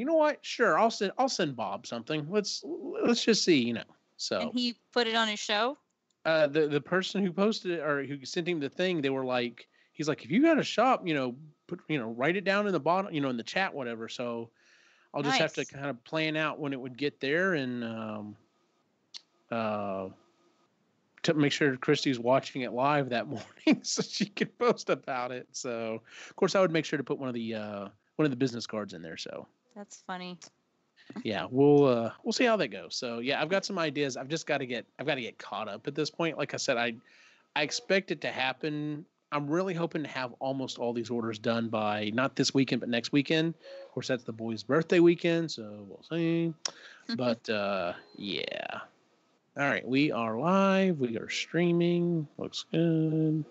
you know what? Sure, I'll send Bob something. Let's just see, And So he put it on his show? the person who posted it or who sent him the thing, they were like, he's like, if you got a shop, write it down in the bottom, in the chat, whatever. So I'll just have to Nice. kind of plan out when it would get there and to make sure Christy's watching it live that morning so she could post about it. So of course I would make sure to put one of the business cards in there. So That's funny. yeah, we'll see how that goes. So yeah, I've got some ideas. I've got to get caught up at this point. Like I said, I expect it to happen. I'm really hoping to have almost all these orders done by not this weekend, but next weekend. Of course, that's the boy's birthday weekend, so we'll see. But yeah. All right, we are live. We are streaming. Looks good.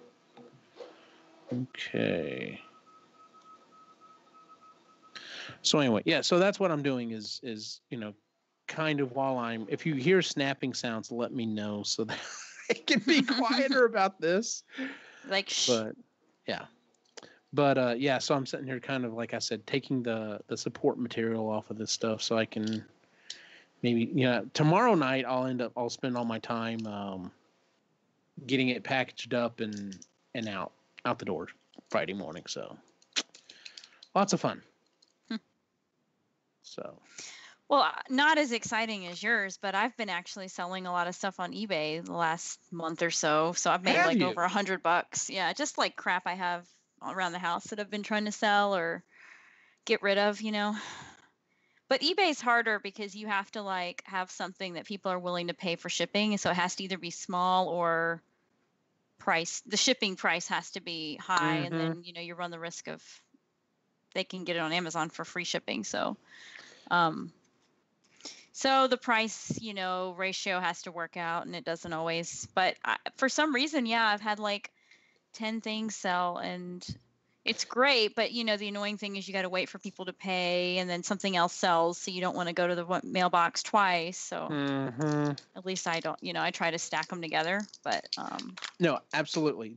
Okay. So anyway, yeah. So that's what I'm doing is kind of while if you hear snapping sounds, let me know so that I can be quieter about this. Like, shh. But yeah. But yeah, so I'm sitting here kind of, like I said, taking the support material off of this stuff so I can maybe, tomorrow night I'll spend all my time getting it packaged up and out the door Friday morning. So lots of fun. So. Well, not as exciting as yours, but I've been actually selling a lot of stuff on eBay the last month or so. So I've made over $100. Yeah, just like crap I have around the house that I've been trying to sell or get rid of, But eBay's harder because you have to have something that people are willing to pay for shipping. So it has to either be small or the shipping price has to be high. Mm-hmm. And then, you run the risk of they can get it on Amazon for free shipping. So, so the price, ratio has to work out, and it doesn't always. But for some reason, I've had 10 things sell, and it's great. But, the annoying thing is you got to wait for people to pay, and then something else sells. So you don't want to go to the mailbox twice. So at least I don't, I try to stack them together. But no, absolutely.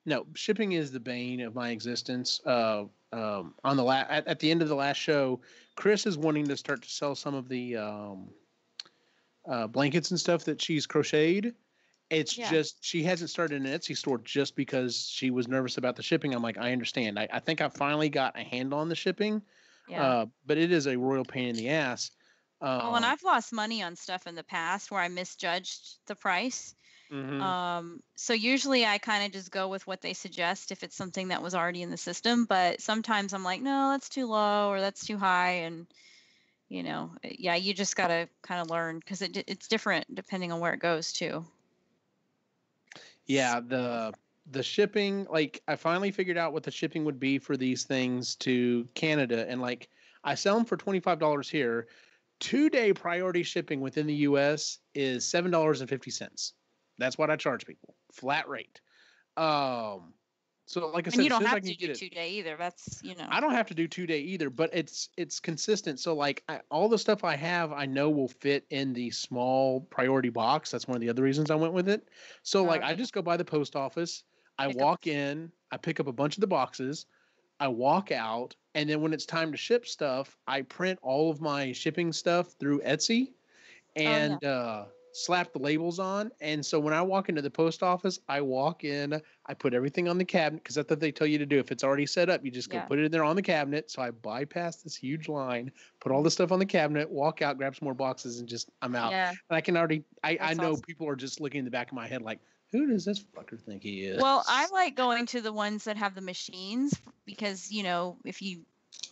No, shipping is the bane of my existence. On the at the end of the last show, Chris is wanting to start to sell some of the blankets and stuff that she's crocheted. It's just she hasn't started an Etsy store just because she was nervous about the shipping. I'm like, I understand. I think I finally got a handle on the shipping. Yeah. But it is a royal pain in the ass. And I've lost money on stuff in the past where I misjudged the price. Mm-hmm. So usually I kind of just go with what they suggest if it's something that was already in the system. But sometimes I'm like, no, that's too low or that's too high. And, you just got to kind of learn because it's different depending on where it goes too. Yeah, the shipping, I finally figured out what the shipping would be for these things to Canada. And I sell them for $25 here. 2-day priority shipping within the U.S. is $7.50. That's what I charge people. Flat rate. So like I said, and you don't have to do 2-day either. That's, I don't have to do 2-day either, but it's consistent. So all the stuff I have, I know will fit in the small priority box. That's one of the other reasons I went with it. So I just go by the post office. I walk in, I pick up a bunch of the boxes, I walk out, and then when it's time to ship stuff, I print all of my shipping stuff through Etsy and slap the labels on. And so when I walk into the post office, I walk in, I put everything on the cabinet because that's what they tell you to do. If it's already set up, you just go put it in there on the cabinet. So I bypass this huge line, put all the stuff on the cabinet, walk out, grab some more boxes, and I'm out. Yeah. And I can already, I know awesome. People are just looking in the back of my head like, who does this fucker think he is? Well, I like going to the ones that have the machines because, if you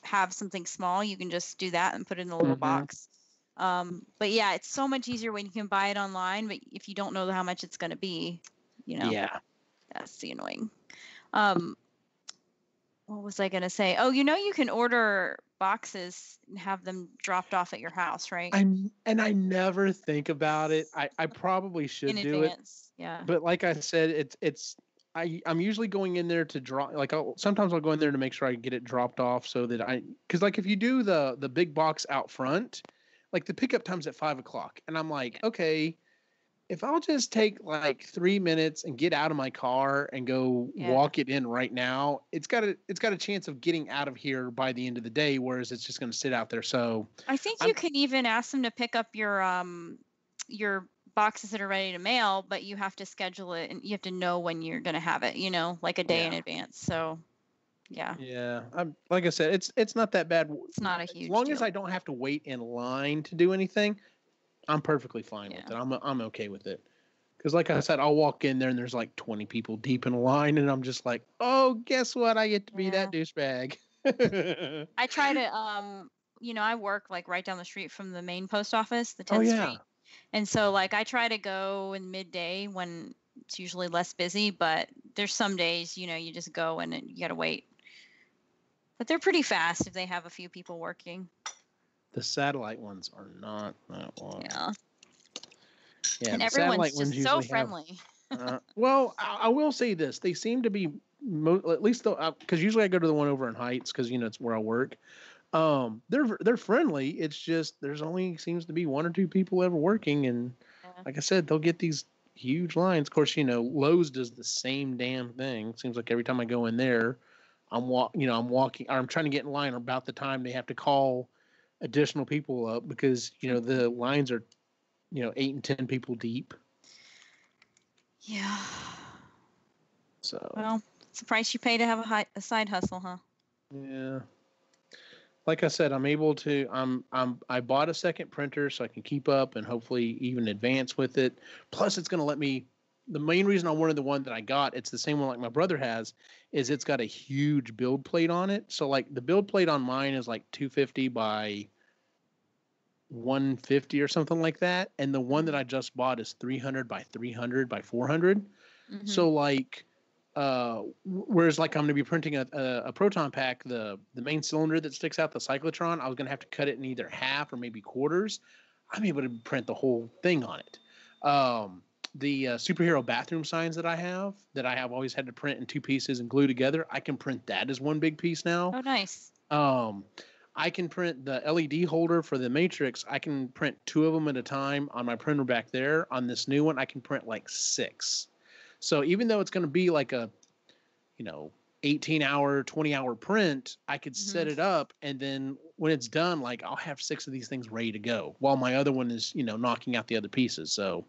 have something small, you can just do that and put it in a little box. But yeah, it's so much easier when you can buy it online, but if you don't know how much it's going to be, that's the annoying. What was I going to say? Oh, you can order boxes and have them dropped off at your house, right? And I never think about it. I probably should do it. Yeah. But like I said, I'm usually going in there to drop. Sometimes I'll go in there to make sure I get it dropped off so that because if you do the big box out front, the pickup time's at 5:00, and I'm like, okay, if I'll just take like 3 minutes and get out of my car and go walk it in right now, it's got a chance of getting out of here by the end of the day, whereas it's just going to sit out there. So I think you can even ask them to pick up your boxes that are ready to mail, but you have to schedule it and you have to know when you're going to have it, like a day in advance. So yeah. Yeah. Like I said, it's not that bad. It's not a huge as long deal. as I don't have to wait in line to do anything, I'm perfectly fine with it. I'm okay with it. Because like I said, I'll walk in there and there's like 20 people deep in a line and I'm just like, oh, guess what? I get to be that douchebag. I try to, I work like right down the street from the main post office, the 10th Street. And so like I try to go in midday when it's usually less busy, but there's some days, you just go and you got to wait. But they're pretty fast if they have a few people working. The satellite ones are not that long. Yeah. Yeah, and everyone's just so friendly. Well, I will say this: they seem to be at least because usually I go to the one over in Heights because it's where I work. They're friendly. It's just there's only seems to be one or two people ever working, and like I said, they'll get these huge lines. Of course, Lowe's does the same damn thing. Seems like every time I go in there, I'm walking. I'm trying to get in line about the time they have to call additional people up because the lines are 8 and 10 people deep. Yeah. So. Well, it's the price you pay to have a side hustle, huh? Yeah. Like I said, I'm able to. I bought a second printer so I can keep up and hopefully even advance with it. Plus, it's going to let me. The main reason I wanted the one that I got, it's the same one like my brother has, is it's got a huge build plate on it. So like the build plate on mine is like 250 by 150 or something like that, and the one that I just bought is 300 by 300 by 400. So like whereas like I'm going to be printing a proton pack, the main cylinder that sticks out, the cyclotron, I was going to have to cut it in either half or maybe quarters. I'm able to print the whole thing on it. The superhero bathroom signs that I have always had to print in 2 pieces and glue together, I can print that as one big piece now. Oh, nice. I can print the LED holder for the Matrix. I can print 2 of them at a time on my printer back there. On this new one, I can print like 6. So even though it's going to be like a, 18-hour, 20-hour print, I could set it up. And then when it's done, like I'll have 6 of these things ready to go while my other one is, knocking out the other pieces. So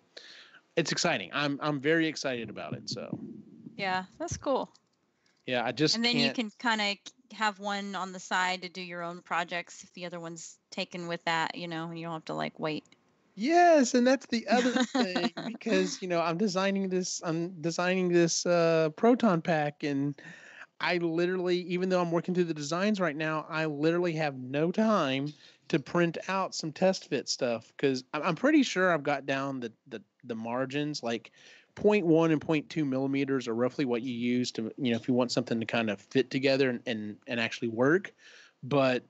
it's exciting. I'm very excited about it. So. Yeah, that's cool. Yeah, and then you can kind of have one on the side to do your own projects if the other one's taken with that, and you don't have to like wait. Yes, and that's the other thing because I'm designing this proton pack, and I literally, even though I'm working through the designs right now, I literally have no time to print out some test fit stuff because I'm pretty sure I've got down the margins, like 0.1 and 0.2 millimeters are roughly what you use to, if you want something to kind of fit together and actually work. But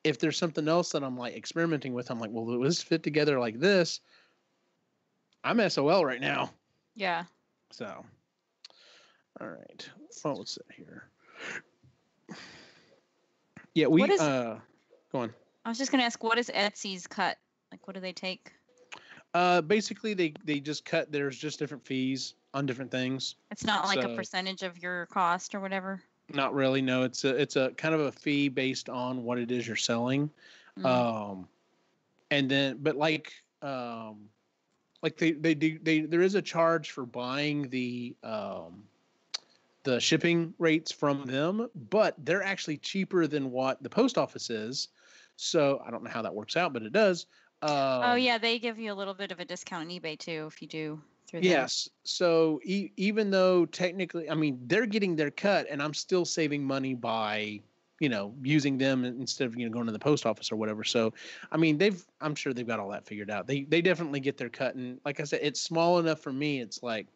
if there's something else that I'm like experimenting with, I'm like, well, will this fit together like this? I'm SOL right now. Yeah. So, all right. What was it here? Yeah, go on. I was just going to ask, what is Etsy's cut? Like, what do they take? Basically, they just cut. There's just different fees on different things. It's not like a percentage of your cost or whatever. Not really. No, it's a kind of a fee based on what it is you're selling. And then, but like there is a charge for buying the shipping rates from them, but they're actually cheaper than what the post office is. So I don't know how that works out, but it does. Yeah, they give you a little bit of a discount on eBay too if you do through them. Yes. So even though technically, I mean, they're getting their cut, and I'm still saving money by using them instead of going to the post office or whatever. So I mean, I'm sure they've got all that figured out. They definitely get their cut, and like I said, it's small enough for me. It's like,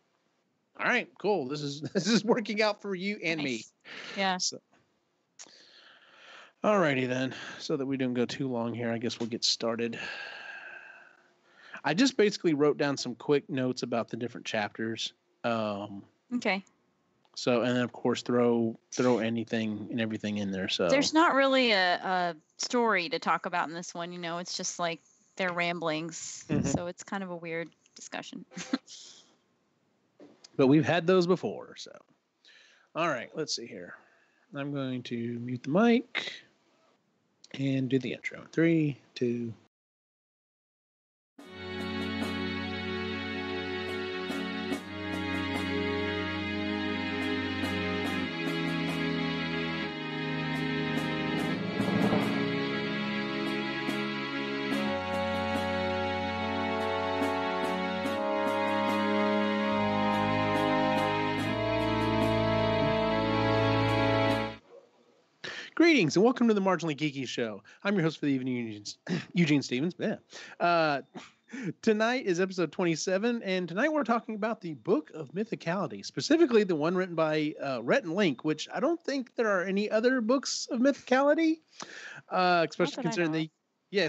all right, cool. This is working out for you and me. Yeah. So. Alrighty then, so that we don't go too long here, I guess we'll get started. I just basically wrote down some quick notes about the different chapters. Okay. So, and then of course throw anything and everything in there. So there's not really a story to talk about in this one. It's just like their ramblings. So it's kind of a weird discussion. But we've had those before, so. All right, let's see here. I'm going to mute the mic and do the intro. 3, 2. Greetings and welcome to the Marginally Geeky Show. I'm your host for the evening, Eugene Stevens. Yeah. Tonight is episode 27, and tonight we're talking about the Book of Mythicality, specifically the one written by Rhett Link, which I don't think there are any other books of mythicality, especially considering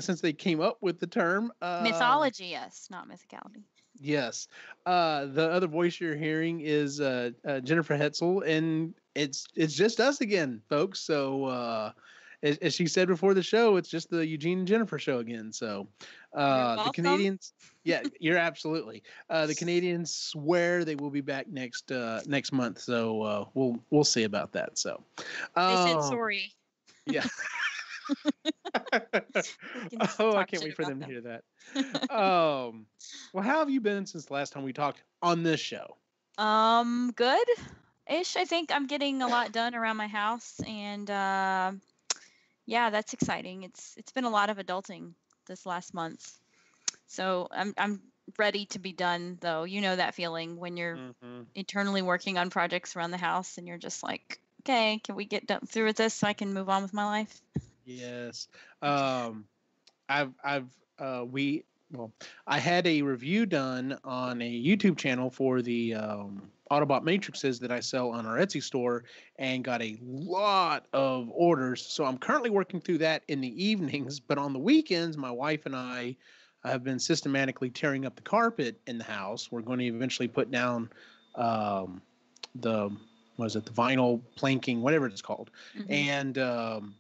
since they came up with the term. Mythology, yes, not mythicality. Yes. The other voice you're hearing is Jennifer Hetzel, and it's just us again, folks. So as she said before the show, it's just the Eugene and Jennifer show again. So the Canadians, yeah, you're absolutely. The Canadians swear they will be back next month. So we'll see about that. So they said sorry. Yeah. Oh, I can't wait for them to hear that. Well, how have you been since the last time we talked on this show? Good-ish. I think I'm getting a lot done around my house, and yeah, that's exciting. It's been a lot of adulting this last month, so I'm ready to be done. Though, you know that feeling when you're eternally working on projects around the house, and you're just like, okay, can we get done through with this so I can move on with my life? Yes. I had a review done on a YouTube channel for the Autobot matrices that I sell on our Etsy store and got a lot of orders. So I'm currently working through that in the evenings, but on the weekends, my wife and I have been systematically tearing up the carpet in the house. We're going to eventually put down the vinyl planking, whatever it's called. And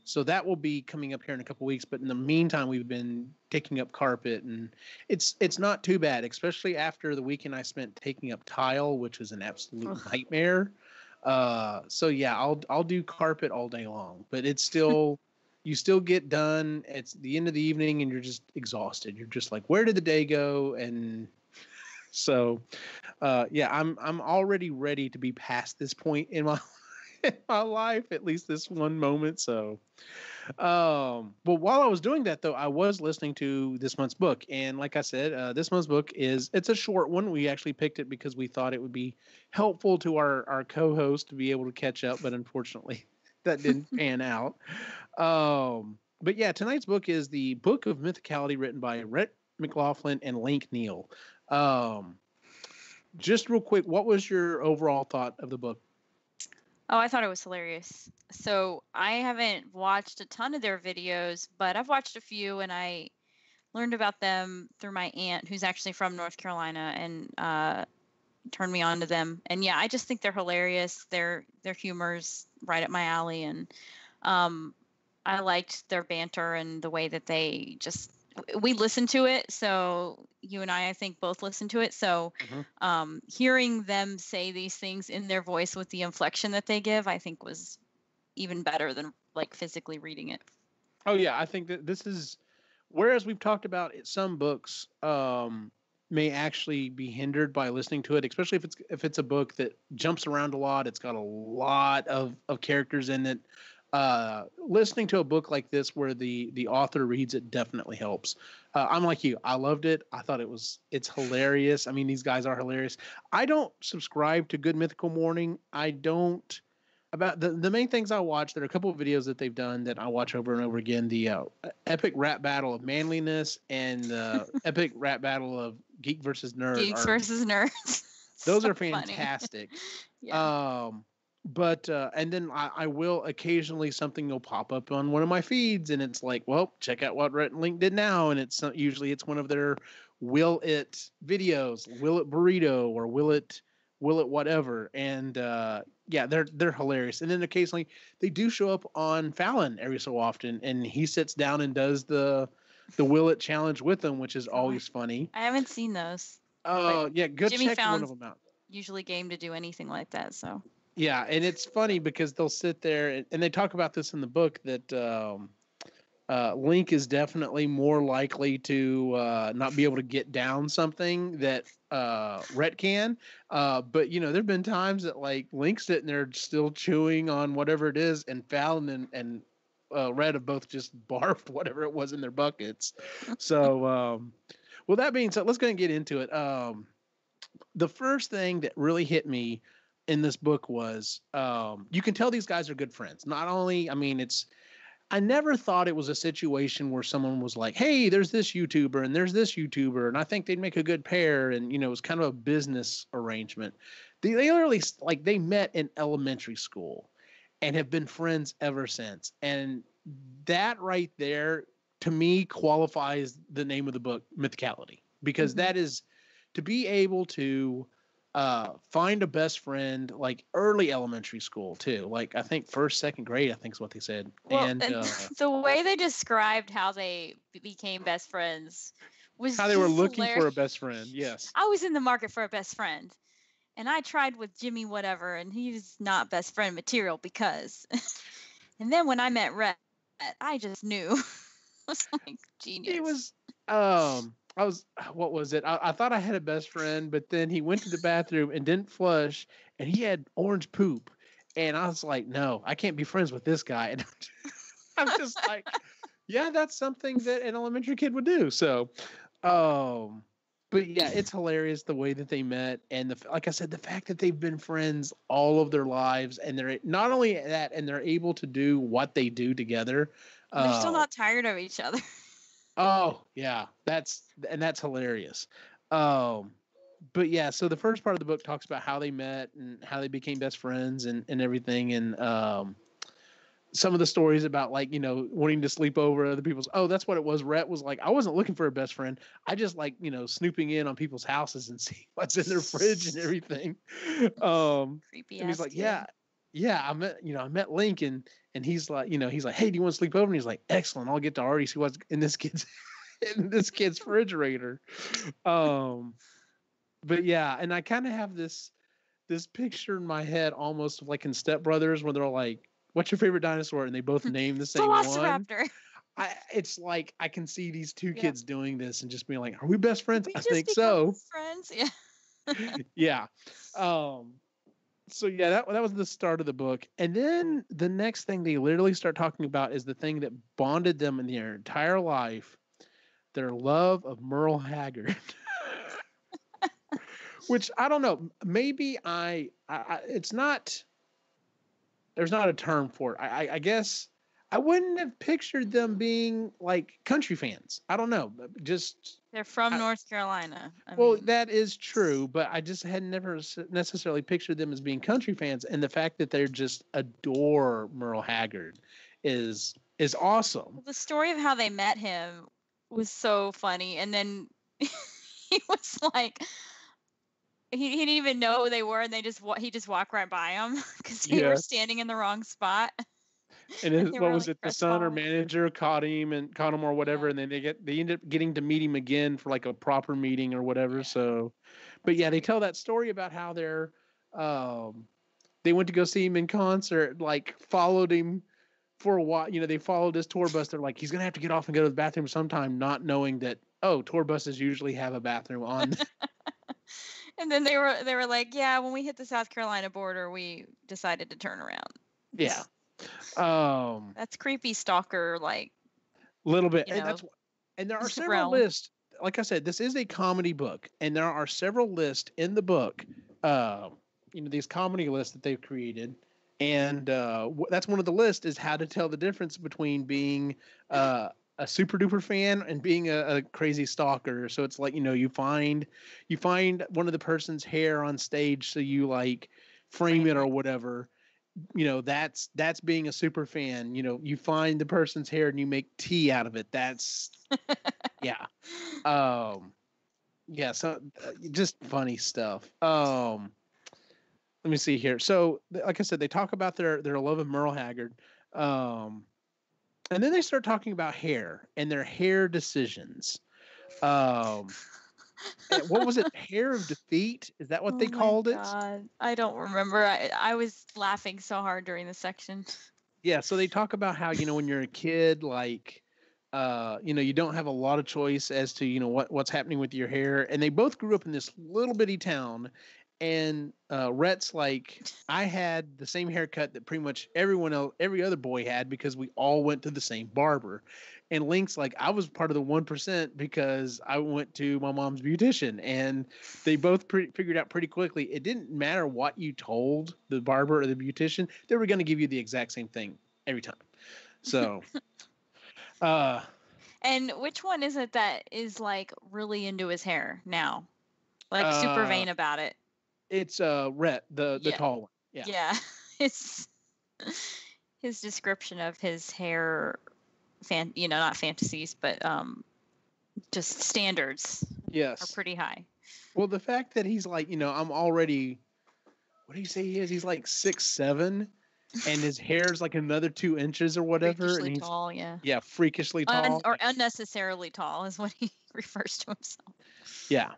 so that will be coming up here in a couple weeks. But in the meantime, we've been taking up carpet, and it's not too bad, especially after the weekend I spent taking up tile, which is an absolute nightmare. So yeah, I'll do carpet all day long, but it's still, you still get done. It's the end of the evening and you're just exhausted. You're just like, where did the day go? And so, yeah, I'm already ready to be past this point in my life, at least this one moment. So, but while I was doing that, though, I was listening to this month's book, and like I said, this month's book it's a short one. We actually picked it because we thought it would be helpful to our co-host to be able to catch up, but unfortunately, that didn't pan out. But yeah, tonight's book is the Book of Mythicality, written by Rhett McLaughlin and Link Neal. Just real quick, what was your overall thought of the book? Oh, I thought it was hilarious. So I haven't watched a ton of their videos, but I've watched a few, and I learned about them through my aunt, who's actually from North Carolina, and turned me on to them. And yeah, I just think they're hilarious. Their humor's right up my alley, and I liked their banter and the way that they just. We listened to it, so you and I think both listened to it. So hearing them say these things in their voice with the inflection that they give, I think was even better than like physically reading it. Oh yeah, I think that this is, whereas we've talked about some books may actually be hindered by listening to it, especially if it's a book that jumps around a lot. It's got a lot of characters in it. Listening to a book like this where the author reads it definitely helps. I'm like you. I loved it. I thought it's hilarious. I mean, these guys are hilarious. I don't subscribe to Good Mythical Morning. I don't. About the main things I watch, there are a couple of videos that they've done that I watch over and over again. The epic rap battle of manliness and the epic rap battle of geek versus nerd. Geeks versus nerds. Those are fantastic. Yeah. But and then I will occasionally, something will pop up on one of my feeds, and it's like, well, check out what Rhett Link did now, and it's usually one of their will it videos, will it burrito, or will it whatever, and yeah, they're hilarious. And then occasionally they do show up on Fallon every so often, and he sits down and does the will it challenge with them, which is always funny. I haven't seen those. Yeah, go Jimmy check one of found them out. usually game to do anything like that. So Yeah, and it's funny because they'll sit there and they talk about this in the book that Link is definitely more likely to not be able to get down something that Rhett can. But there've been times that like Link's sitting there still chewing on whatever it is, and Fallon and Rhett have both just barfed whatever it was in their buckets. So, well, that being said, let's go and get into it. The first thing that really hit me in this book was you can tell these guys are good friends. Not only, I mean, I never thought it was a situation where someone was like, hey, there's this YouTuber and there's this YouTuber, and I think they'd make a good pair. And, it was kind of a business arrangement. They literally, like, they met in elementary school and have been friends ever since. And that right there, to me, qualifies the name of the book, Mythicality, because that is to be able to find a best friend like early elementary school too. Like I think first, second grade, I think is what they said. Well, and the way they described how they became best friends was how they were looking for a best friend. Yes. I was in the market for a best friend. And I tried with Jimmy whatever, and he was not best friend material because. And then when I met Rhett, I just knew. I was like genius. He was what was it? I thought I had a best friend, but then he went to the bathroom and didn't flush, and he had orange poop. And I was like, no, I can't be friends with this guy. And I'm just like, yeah, that's something that an elementary kid would do. So, but yeah, it's hilarious the way that they met, and like I said, the fact that they've been friends all of their lives, and they're not only that, and they're able to do what they do together. They're still not tired of each other. Oh yeah, that's hilarious. But yeah, so the first part of the book talks about how they met and how they became best friends and everything, and some of the stories about like wanting to sleep over other people's. Oh, that's what it was. Rhett was like, I wasn't looking for a best friend. I just like snooping in on people's houses and see what's in their fridge and everything. Creepy. And he's like, yeah, I met Link and he's like, he's like, hey, do you want to sleep over? And he's like, excellent. I'll get to already see what's in this kid's refrigerator. But yeah, and I kind of have this picture in my head almost of like in Step Brothers where they're like, what's your favorite dinosaur? And they both name the same Velociraptor. one. It's like I can see these two kids doing this and just being like, are we best friends? I think so. Friends, yeah. Yeah. So yeah, that was the start of the book. And then the next thing they literally start talking about is the thing that bonded them in their entire life, their love of Merle Haggard. Which I don't know. Maybe it's not. There's not a term for it. I guess I wouldn't have pictured them being country fans. I don't know. Just they're from North Carolina. I mean, that is true, but I just had never necessarily pictured them as being country fans. And the fact that they just adore Merle Haggard is awesome. Well, the story of how they met him was so funny, and then he was like. He didn't even know who they were, and he just walked right by them because they were standing in the wrong spot. And what was it? The son or manager caught him or whatever, and then they end up getting to meet him again for like a proper meeting or whatever. Yeah. So, but yeah, they tell that story about how they went to go see him in concert, like followed him for a while. They followed his tour bus. They're like, he's gonna have to get off and go to the bathroom sometime, not knowing that tour buses usually have a bathroom on. And then they were like, yeah, when we hit the South Carolina border, we decided to turn around. Yeah. That's creepy stalker, like. Little bit. And there are several lists. Like I said, this is a comedy book, and there are several lists in the book, these comedy lists that they've created. And that's one of the lists is how to tell the difference between being a super duper fan and being a crazy stalker. So it's like, you find one of the person's hair on stage. So you like frame it or whatever, that's being a super fan. You find the person's hair and you make tea out of it. That's yeah. Yeah. So just funny stuff. Let me see here. So like I said, they talk about their love of Merle Haggard. And then they start talking about hair and their hair decisions. What was it? Hair of Defeat? Is that what they called it? God. I don't remember. I was laughing so hard during the section. Yeah, so they talk about how, when you're a kid, like, you don't have a lot of choice as to, what's happening with your hair. And they both grew up in this little bitty town. And Rhett's like, I had the same haircut that pretty much everyone else, every other boy had, because we all went to the same barber. And Link's like, I was part of the 1% because I went to my mom's beautician. And they both figured out pretty quickly it didn't matter what you told the barber or the beautician, they were going to give you the exact same thing every time. So, and which one is it that is like really into his hair now? Like super vain about it? It's Rhett, the tall one. Yeah. Yeah. It's his description of his hair, not fantasies, but just standards. Yes. Are pretty high. Well, the fact that he's like, I'm already, what do you say he is? He's like 6'7", and his hair's like another 2 inches or whatever. Freakishly and he's tall, yeah. Yeah, freakishly tall. Or unnecessarily tall is what he refers to himself. Yeah.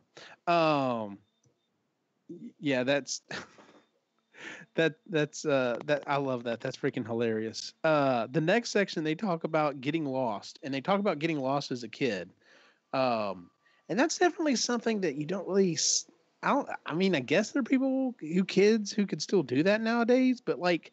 Yeah, that's that I love that. That's freaking hilarious. The next section they talk about getting lost, and they talk about getting lost as a kid. And that's definitely something that you don't really I guess there are kids who could still do that nowadays, but like,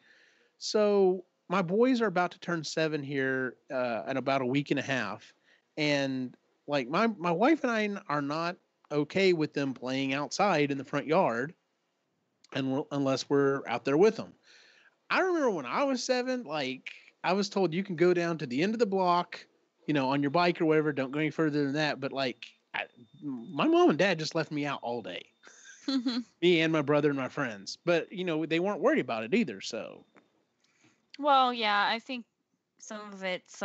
so my boys are about to turn 7 here in about a week and a half, and like my wife and I are not okay with them playing outside in the front yard, and unless we're out there with them. I remember when I was 7, like, I was told you can go down to the end of the block, on your bike or whatever. Don't go any further than that. But like, my mom and dad just left me out all day. Me and my brother and my friends. But they weren't worried about it either. So. Well, yeah, I think some of it's,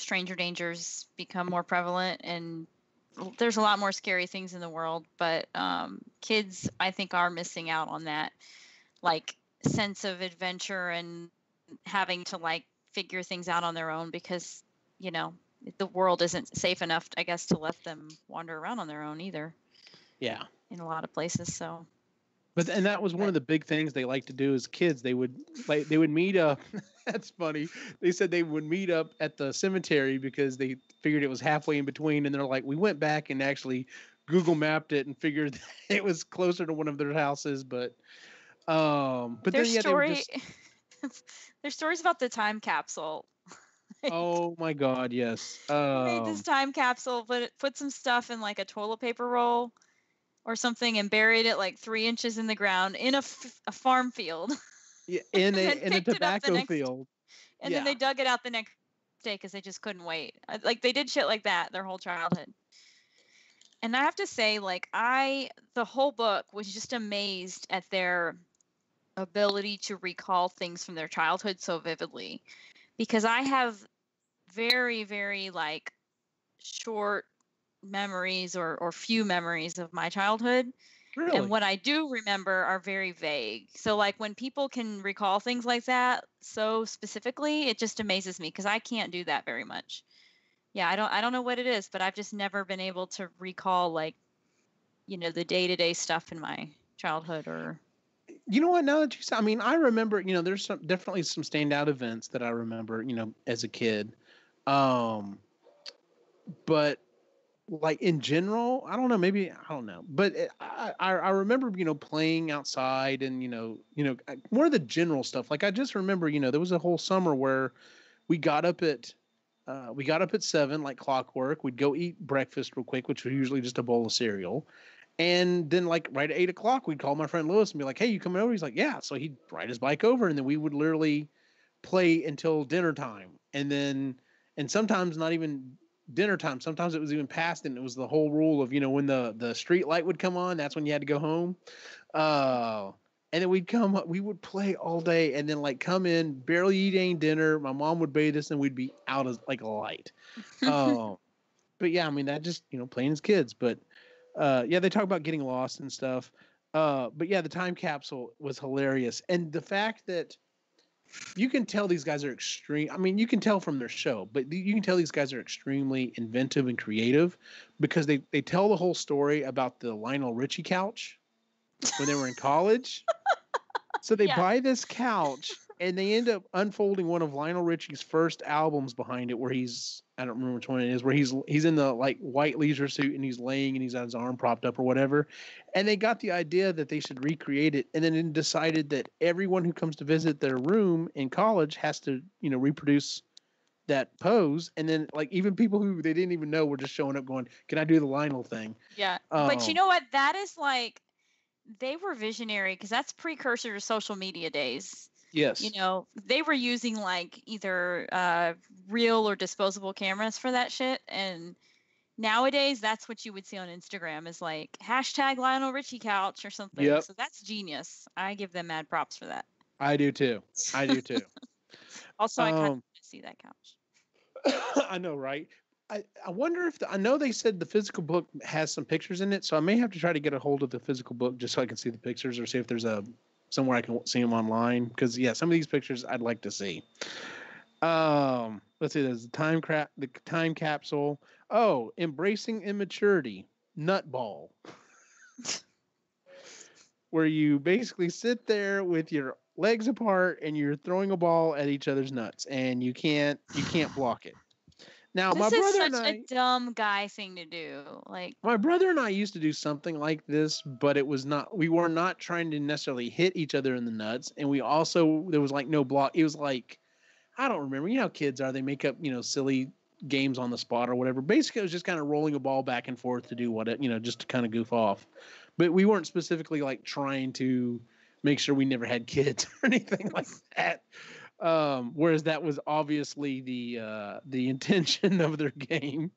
stranger dangers become more prevalent, and there's a lot more scary things in the world. But kids, I think, are missing out on that, like, sense of adventure and having to like figure things out on their own, because the world isn't safe enough, I guess, to let them wander around on their own either. Yeah, in a lot of places. So and that was one of the big things they like to do as kids. They would meet up. That's funny. They said they would meet up at the cemetery because they figured it was halfway in between, and they're like, we went back and actually Google mapped it and figured it was closer to one of their houses. But their story, there's stories about the time capsule. Oh my God, yes. Made this time capsule, put some stuff in like a toilet paper roll or something, and buried it like 3 inches in the ground in a farm field. Yeah, in a tobacco field. And then they dug it out the next day because they just couldn't wait. Like, they did shit like that their whole childhood. And I have to say, like, the whole book was just amazed at their ability to recall things from their childhood so vividly, because I have very, very like short memories or few memories of my childhood. Really? And what I do remember are very vague. So like, when people can recall things like that so specifically, it just amazes me, because I can't do that very much. Yeah, I don't know what it is, but I've just never been able to recall, like, the day-to-day stuff in my childhood. Or you know what, now that you say, I remember, there's definitely some standout events that I remember, as a kid. But like in general, I don't know, maybe, I don't know, but I remember, playing outside and, more of the general stuff. Like, I just remember, there was a whole summer where we got up at 7, like clockwork. We'd go eat breakfast real quick, which was usually just a bowl of cereal. And then like right at 8 o'clock, we'd call my friend Lewis and be like, hey, you coming over? He's like, yeah. So he'd ride his bike over, and then we would literally play until dinner time. And sometimes not even dinner time. Sometimes it was even past, and it was the whole rule of, when the street light would come on, that's when you had to go home. And then we would play all day, and then like come in, barely eat any dinner. My mom would bathe us, and we'd be out as like a light. But yeah, that just, playing as kids. But yeah, they talk about getting lost and stuff. But yeah, the time capsule was hilarious. And the fact that you can tell these guys are extreme. I mean, you can tell from their show, but you can tell these guys are extremely inventive and creative because they tell the whole story about the Lionel Richie couch when they were in college. So they Yeah. buy this couch and they end up unfolding one of Lionel Richie's first albums behind it, where I don't remember which one it is, where he's in the like white leisure suit and he's laying and he's got his arm propped up or whatever. And they got the idea that they should recreate it, and then decided that everyone who comes to visit their room in college has to, reproduce that pose. And then like even people who they didn't even know were just showing up going, "Can I do the Lionel thing?" Yeah. But you know what? That is like, they were visionary because that's precursor to social media days. Yes. They were using like either real or disposable cameras for that shit. And nowadays, that's what you would see on Instagram is like hashtag Lionel Richie couch or something. Yep. So that's genius. I give them mad props for that. I do too. Also, I kind of want to see that couch. I know, right? I wonder if I know they said the physical book has some pictures in it, so I may have to try to get a hold of the physical book just so I can see the pictures, or see if there's somewhere I can see them online. Because some of these pictures I'd like to see. Let's see. There's the time capsule. Oh, embracing immaturity, nutball, where you basically sit there with your legs apart and you're throwing a ball at each other's nuts, and you can't block it. Now, this is such a dumb guy thing to do. Like, my brother and I used to do something like this, but we were not trying to necessarily hit each other in the nuts. And there was like no block. It was like, I don't remember. You know how kids are. They make up, silly games on the spot or whatever. Basically, it was just kind of rolling a ball back and forth to do just to kind of goof off. But we weren't specifically like trying to make sure we never had kids or anything like that. Whereas that was obviously the intention of their game.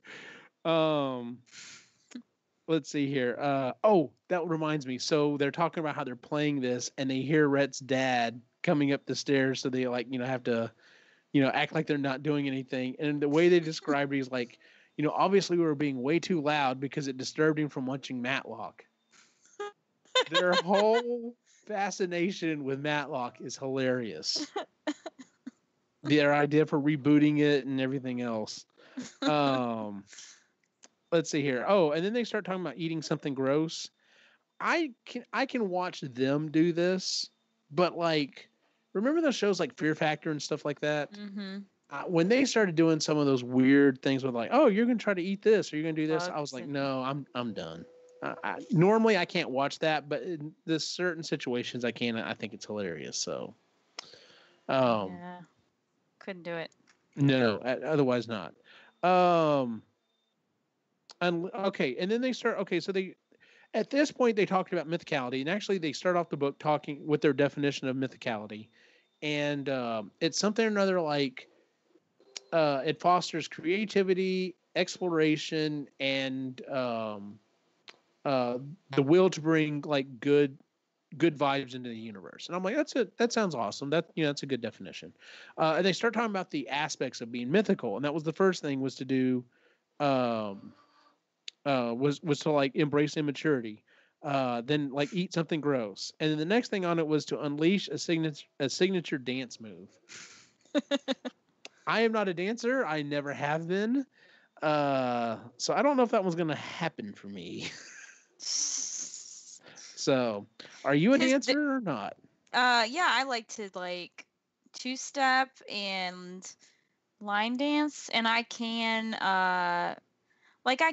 Let's see here. That reminds me. So they're talking about how they're playing this, and they hear Rhett's dad coming up the stairs. So they have to, act like they're not doing anything. And the way they described it is like, obviously we were being way too loud because it disturbed him from watching Matlock. Their whole fascination with Matlock is hilarious. Their idea for rebooting it and everything else. Let's see here. Oh, and then they start talking about eating something gross. I can watch them do this, but like, remember those shows like Fear Factor and stuff like that? Mm-hmm. When they started doing some of those weird things with like, oh, you're gonna try to eat this or you're gonna do this, I was like, no, I'm done. Normally I can't watch that, but in this certain situations I can. I think it's hilarious. So, yeah. Couldn't do it. No, otherwise not. Okay, and then they start. Okay, so at this point they talked about mythicality, and actually they start off the book talking with their definition of mythicality, and it's something or another like it fosters creativity, exploration, and the will to bring like good vibes into the universe. And I'm like, that sounds awesome. That's a good definition. And they start talking about the aspects of being mythical. And that was the first thing was to do, was to like embrace immaturity. Then like eat something gross. And then the next thing on it was to unleash a signature dance move. I am not a dancer. I never have been. So I don't know if that was going to happen for me. So, are you a dancer or not? Yeah, I like to like two-step and line dance, and I can I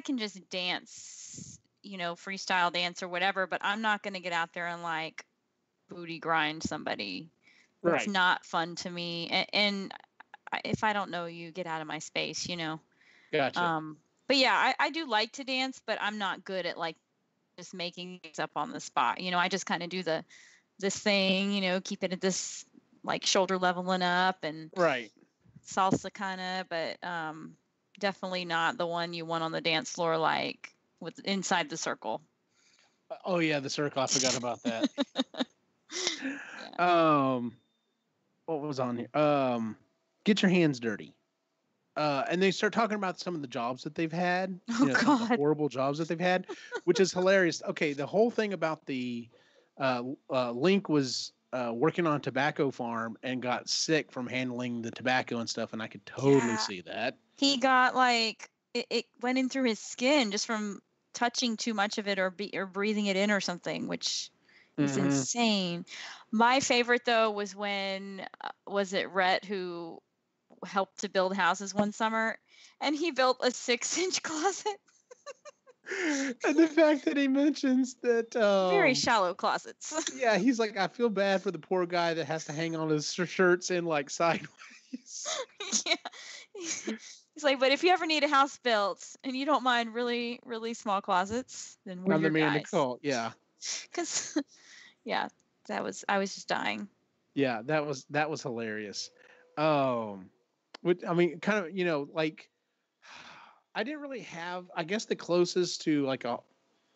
can just dance, freestyle dance or whatever, but I'm not going to get out there and like booty grind somebody. Right. It's not fun to me. And if I don't know you, get out of my space, Gotcha. But yeah, I do like to dance, but I'm not good at like just making things up on the spot. I just kind of do this thing, keep it at this like shoulder leveling up and right salsa kind of, but definitely not the one you want on the dance floor, like with inside the circle. Oh yeah, the circle. I forgot about that. Yeah. What was on here? Get your hands dirty. And they start talking about some of the jobs that they've had, some of the horrible jobs that they've had, which is hilarious. Okay, the whole thing about the Link was working on a tobacco farm and got sick from handling the tobacco and stuff, and I could totally see that. He got like it went in through his skin just from touching too much of it or breathing it in or something, which is insane. My favorite though was when was it Rhett who helped to build houses one summer, and he built a 6-inch closet. And the fact that he mentions that very shallow closets. Yeah, he's like, I feel bad for the poor guy that has to hang on his shirts in like sideways. Yeah. He's like, but if you ever need a house built and you don't mind really, really small closets, then we're your man guys. to call. Yeah. Because, yeah, I was just dying. Yeah, that was hilarious. I mean, kind of, like, I didn't really have, I guess the closest to like a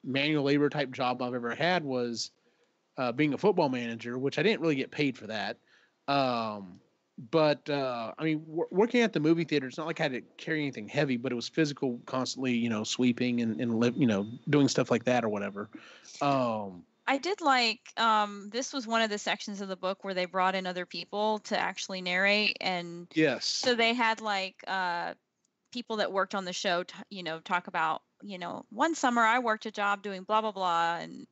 manual labor type job I've ever had was being a football manager, which I didn't really get paid for that. But I mean, working at the movie theater, it's not like I had to carry anything heavy, but it was physical, constantly, sweeping and doing stuff like that or whatever. I did like, this was one of the sections of the book where they brought in other people to actually narrate. And yes, so they had like people that worked on the show, talk about, one summer I worked a job doing blah, blah, blah. And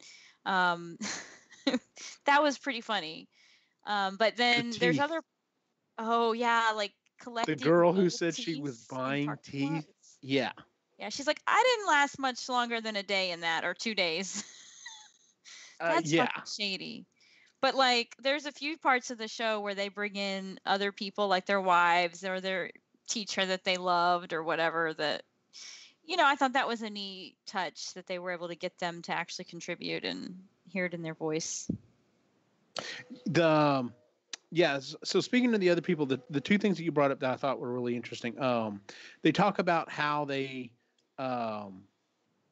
that was pretty funny. But then there's other, oh yeah, like collecting. The girl who said she was buying teeth. Yeah. Yeah, she's like, I didn't last much longer than a day in that, or 2 days. That's fucking shady. But like, there's a few parts of the show where they bring in other people, like their wives or their teacher that they loved or whatever. That, I thought that was a neat touch that they were able to get them to actually contribute and hear it in their voice. So speaking to the other people, the two things that you brought up that I thought were really interesting. They talk about how they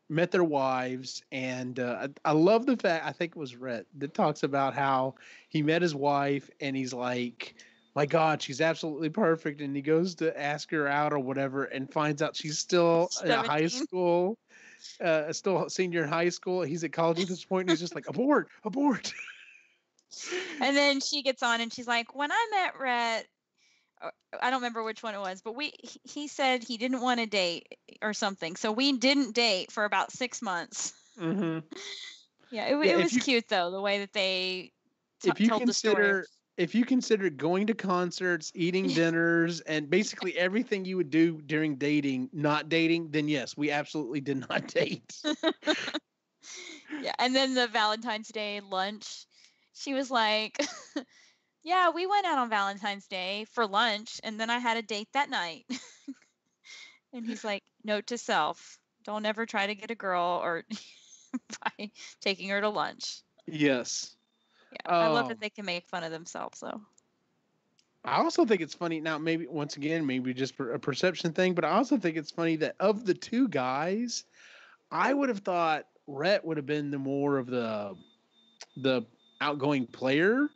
met their wives, and I love the fact, I think it was Rhett that talks about how he met his wife and he's like, my God, she's absolutely perfect, and he goes to ask her out or whatever and finds out she's still in high school, still senior in high school. He's at college at this point, and he's just like, abort. And then she gets on and she's like, when I met Rhett, I don't remember which one it was, but he said he didn't want to date or something. So we didn't date for about 6 months. Mm-hmm. Yeah, it was cute though, the way that they told the story. If you consider going to concerts, eating dinners, and basically everything you would do during dating, not dating, then yes, we absolutely did not date. Yeah, and then the Valentine's Day lunch, she was like, yeah, we went out on Valentine's Day for lunch, and then I had a date that night. And he's like, note to self, don't ever try to get a girl or by taking her to lunch. Yes. Yeah, I love that they can make fun of themselves, though. I also think it's funny, now maybe, once again, maybe just a perception thing, but I also think it's funny that of the two guys, I would have thought Rhett would have been the more of the outgoing player,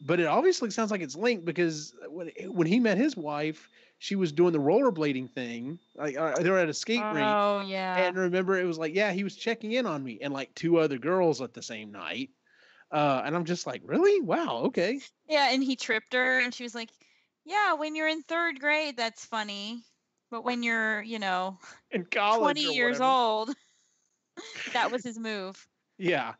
but it obviously sounds like it's Link, because when he met his wife, she was doing the rollerblading thing. Like they were at a skate rink. Oh yeah. And remember, it was like, yeah, he was checking in on me and like 2 other girls at the same night. And I'm just like, really? Wow. Okay. Yeah. And he tripped her and she was like, yeah, when you're in 3rd grade, that's funny. But when you're, in college 20 years old, that was his move. Yeah.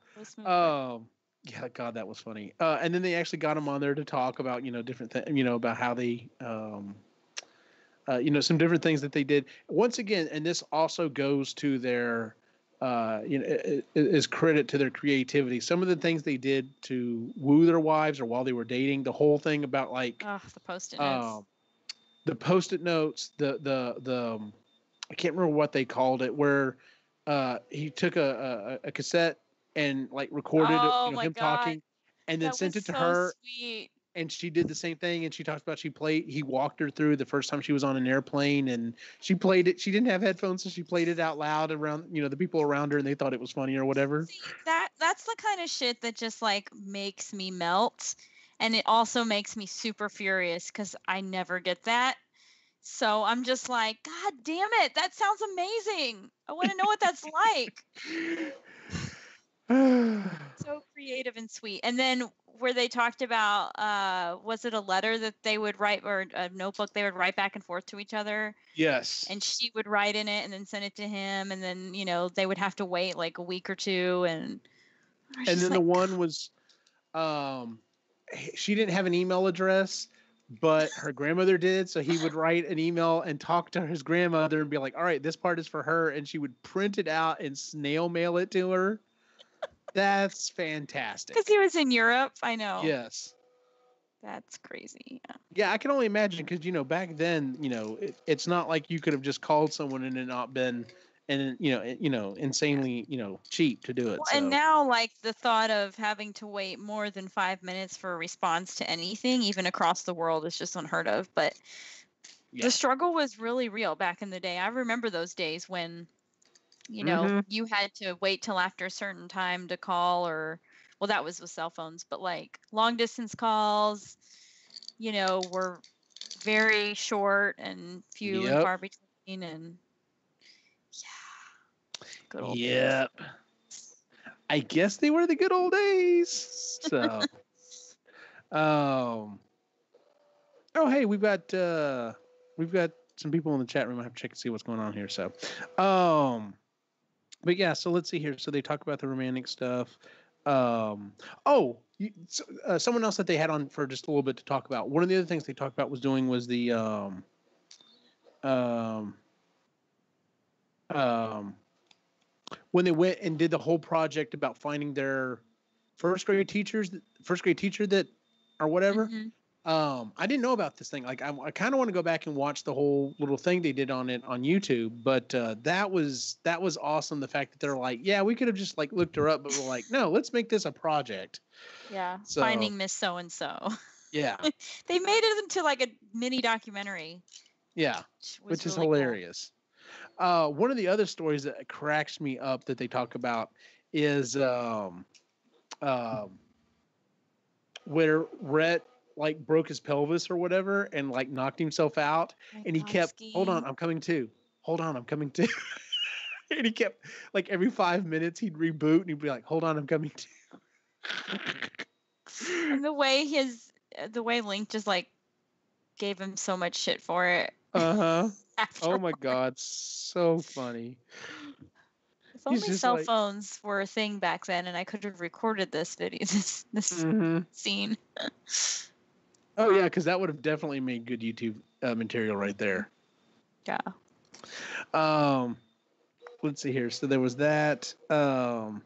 Yeah, God, that was funny. And then they actually got him on there to talk about, different things, about how they, some different things that they did. Once again, and this also goes to their, is credit to their creativity. Some of the things they did to woo their wives or while they were dating, the whole thing about like the Post-it notes. The Post-it notes, the I can't remember what they called it, where he took a cassette and like recorded him talking, and then sent it to her. Sweet. And she did the same thing, and she talked about he walked her through the first time she was on an airplane, and she played it. She didn't have headphones, so she played it out loud around, the people around her, and they thought it was funny or whatever. See, that's the kind of shit that just like makes me melt, and it also makes me super furious because I never get that. So I'm just like, God damn it, that sounds amazing. I want to know what that's like. So creative and sweet. And then where they talked about, was it a letter that they would write or a notebook they would write back and forth to each other? Yes. And she would write in it and then send it to him. And then, they would have to wait like a week or two. And then the one was, she didn't have an email address, but her grandmother did. So he would write an email and talk to his grandmother and be like, all right, this part is for her. And she would print it out and snail mail it to her. That's fantastic. Because he was in Europe. I know. Yes. That's crazy. Yeah, I can only imagine because, back then, it's not like you could have just called someone and it not been, and insanely, cheap to do it. Well, so. And now, like, the thought of having to wait more than 5 minutes for a response to anything, even across the world, is just unheard of. But the struggle was really real back in the day. I remember those days when, you had to wait till after a certain time to call, or, well, that was with cell phones, but like long distance calls, were very short and few and far between. And good old days. I guess they were the good old days. So, oh, hey, we've got some people in the chat room. I have to check and see what's going on here. So, but yeah, so let's see here. So they talk about the romantic stuff. Someone else that they had on for just a little bit to talk about. One of the other things they talked about was the when they went and did the whole project about finding their first grade teacher that or whatever. Mm-hmm. I didn't know about this thing. Like I kind of want to go back and watch the whole little thing they did on it on YouTube. But that was awesome. The fact that they're like, yeah, we could have just like looked her up, but we're like, no, let's make this a project. Yeah, so, finding Miss So and So. Yeah, they made it into like a mini documentary. Yeah, which is really hilarious. Cool. One of the other stories that cracks me up that they talk about is where Rhett like broke his pelvis or whatever and like knocked himself out, and he kept skiing. Hold on, I'm coming too. Hold on, I'm coming too. And he kept like every 5 minutes he'd reboot and he'd be like, hold on, I'm coming too. And the way Link just like gave him so much shit for it. Oh my God, so funny. If only cell phones were a thing back then, and I could have recorded this video, this scene. Oh yeah, because that would have definitely made good YouTube material right there. Yeah. Let's see here. So there was that. Then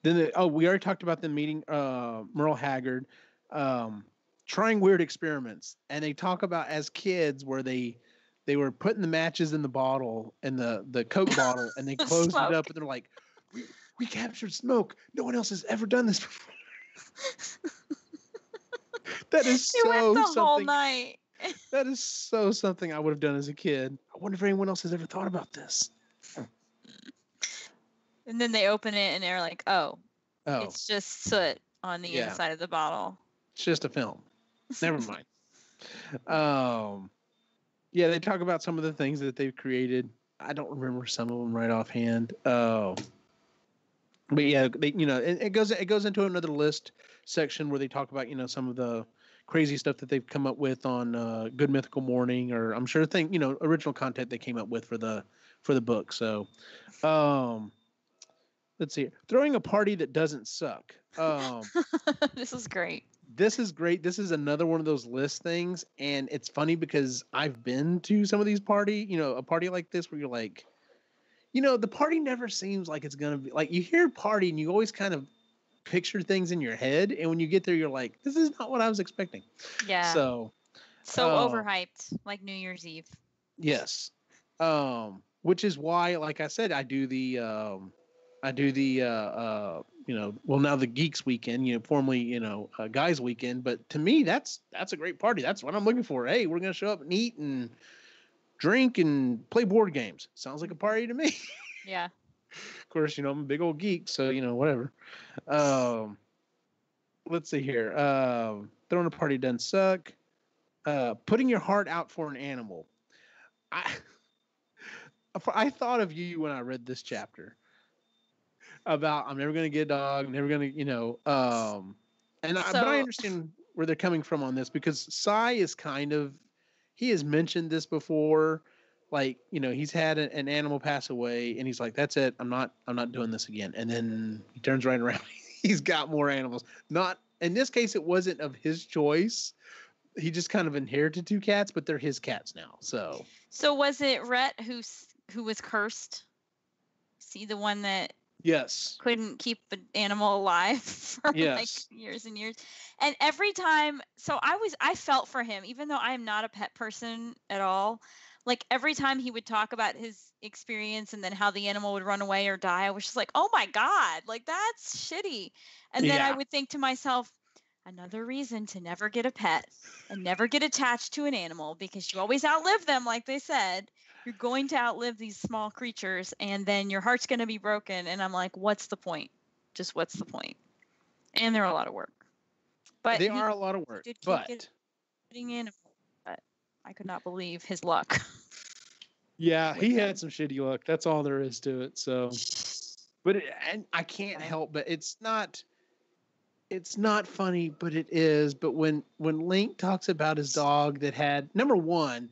we already talked about them meeting Merle Haggard, trying weird experiments, and they talk about as kids where they were putting the matches in the bottle, in the Coke bottle, and they closed it up, and they're like, we captured smoke. No one else has ever done this before. That is so went the something. Whole night. That is so something I would have done as a kid. I wonder if anyone else has ever thought about this. And then they open it and they're like, oh, it's just soot on the inside of the bottle. It's just a film. Never mind. Yeah, they talk about some of the things that they've created. I don't remember some of them right offhand. But yeah, it goes into another list section where they talk about, some of the crazy stuff that they've come up with on Good Mythical Morning, or I'm sure original content they came up with for the book. So, let's see. Throwing a party that doesn't suck. This is great. This is great. This is another one of those list things. And it's funny because I've been to some of these a party like this where you're like, the party never seems like it's going to be like, you hear party and you always kind of picture things in your head. And when you get there, you're like, this is not what I was expecting. Yeah. So overhyped, like New Year's Eve. Yes. Which is why, like I said, I do the now the Geeks Weekend, formerly, Guys Weekend. But to me, that's a great party. That's what I'm looking for. Hey, we're going to show up and eat and drink and play board games. Sounds like a party to me. Yeah. Of course, I'm a big old geek, so, whatever. Let's see here. Throwing a party doesn't suck. Putting your heart out for an animal. I thought of you when I read this chapter. About I'm never going to get a dog, never going to, But I understand where they're coming from on this, because Sai is he has mentioned this before. Like, he's had an animal pass away and he's like, that's it. I'm not doing this again. And then he turns right around. He's got more animals. Not in this case, it wasn't of his choice. He just kind of inherited 2 cats, but they're his cats now. So was it Rhett who was cursed? See, the one that couldn't keep an animal alive for like years and years. And every time, so I felt for him, even though I am not a pet person at all. Like every time he would talk about his experience and then how the animal would run away or die, I was just like, oh my God, like that's shitty. And then I would think to myself, another reason to never get a pet and never get attached to an animal, because you always outlive them. Like they said, you're going to outlive these small creatures and then your heart's going to be broken. And I'm like, what's the point? Just what's the point? And they're a lot of work. But they are a lot of work. But animal. I could not believe his luck. Yeah, he had some shitty luck. That's all there is to it. So, and I can't help, but it's not funny, but it is. But when Link talks about his dog that had, number one,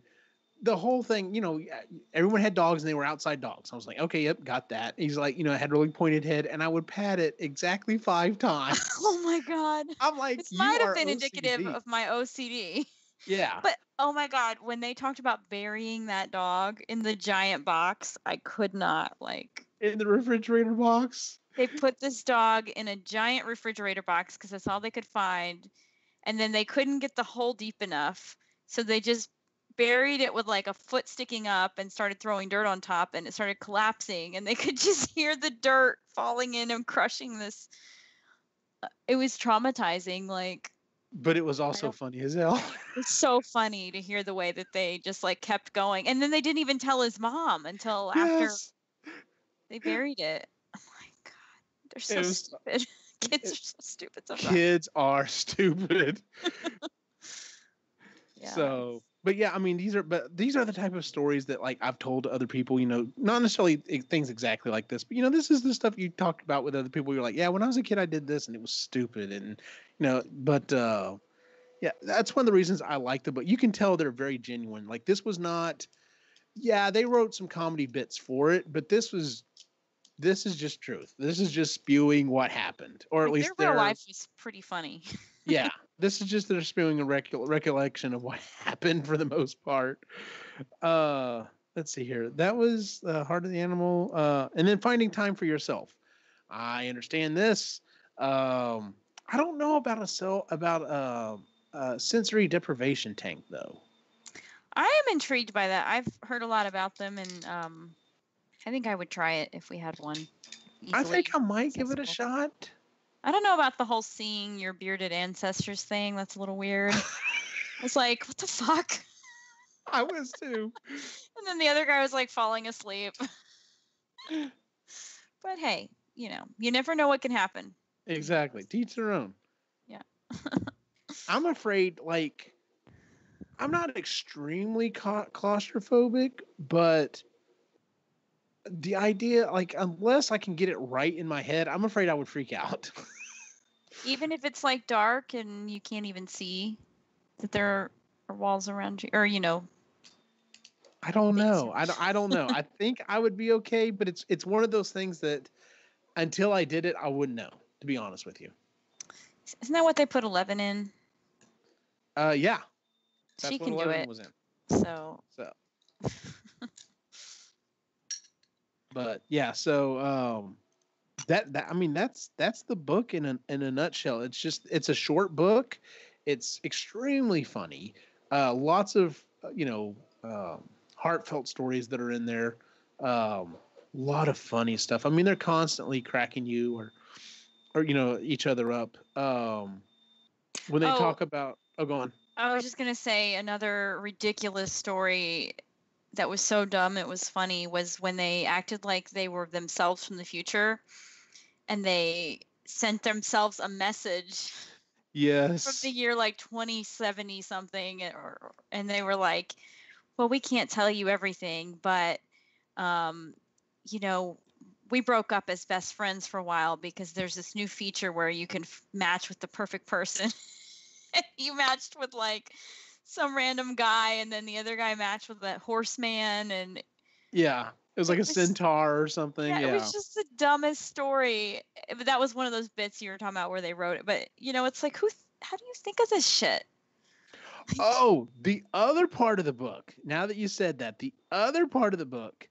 the whole thing, everyone had dogs and they were outside dogs. I was like, okay, yep, got that. He's like, it had a really pointed head, and I would pat it exactly 5 times. Oh my God. I'm like, this might have been OCD. Indicative of my OCD. Yeah. But oh my God, when they talked about burying that dog in the giant box, I could not in the refrigerator box. They put this dog in a giant refrigerator box because that's all they could find. And then they couldn't get the hole deep enough. So they just buried it with like a foot sticking up and started throwing dirt on top, and it started collapsing, and they could just hear the dirt falling in and crushing this. It was traumatizing, but it was also funny as hell. It's so funny to hear the way that they just kept going. And then they didn't even tell his mom until after they buried it. Oh my God. They're so stupid. Kids are so stupid sometimes. Kids are stupid. Yeah. So, but yeah, I mean, these are the type of stories that I've told to other people, not necessarily things exactly like this, but this is the stuff you talked about with other people. You're like, yeah, when I was a kid, I did this and it was stupid. And, but, yeah, that's one of the reasons I like the book. You can tell they're very genuine. This was not, they wrote some comedy bits for it, but this is just truth. This is just spewing what happened, or at least their real life is pretty funny. Yeah, this is just they're spewing a recollection of what happened for the most part. Let's see here. That was Heart of the Animal, and then Finding Time for Yourself. I understand this. I don't know about a sensory deprivation tank though. I am intrigued by that. I've heard a lot about them, and I think I would try it if we had one. I think I might give it a shot. I don't know about the whole seeing your bearded ancestors thing. That's a little weird. It's like, what the fuck? I was too. And then the other guy was falling asleep. But hey, you never know what can happen. Exactly. To each their own. Yeah. I'm afraid, I'm not extremely claustrophobic, but the idea, unless I can get it right in my head, I'm afraid I would freak out. Even if it's dark and you can't even see that there are walls around you, or I don't know. I don't know. I think I would be okay, but it's one of those things that until I did it, I wouldn't know, to be honest with you. Isn't that what they put 11 in? Yeah. She can do it. Was in. So. But yeah, so that I mean that's the book in a nutshell. It's a short book. It's extremely funny. Lots of heartfelt stories that are in there. A lot of funny stuff. I mean, they're constantly cracking you or each other up. When they talk about go on. I was just gonna say another ridiculous story that was so dumb it was funny was when they acted like they were themselves from the future, and they sent themselves a message. Yes. From the year 2070 something, and they were like, "Well, we can't tell you everything, but we broke up as best friends for a while because there's this new feature where you can match with the perfect person. You matched with like some random guy, and then the other guy matched with that horseman, and Yeah. It was like a centaur or something. yeah, Yeah. it was just the dumbest story. But that was one of those bits you were talking about where they wrote it. But it's like, how do you think of this shit? Oh, the other part of the book. Now that you said that, the other part of the book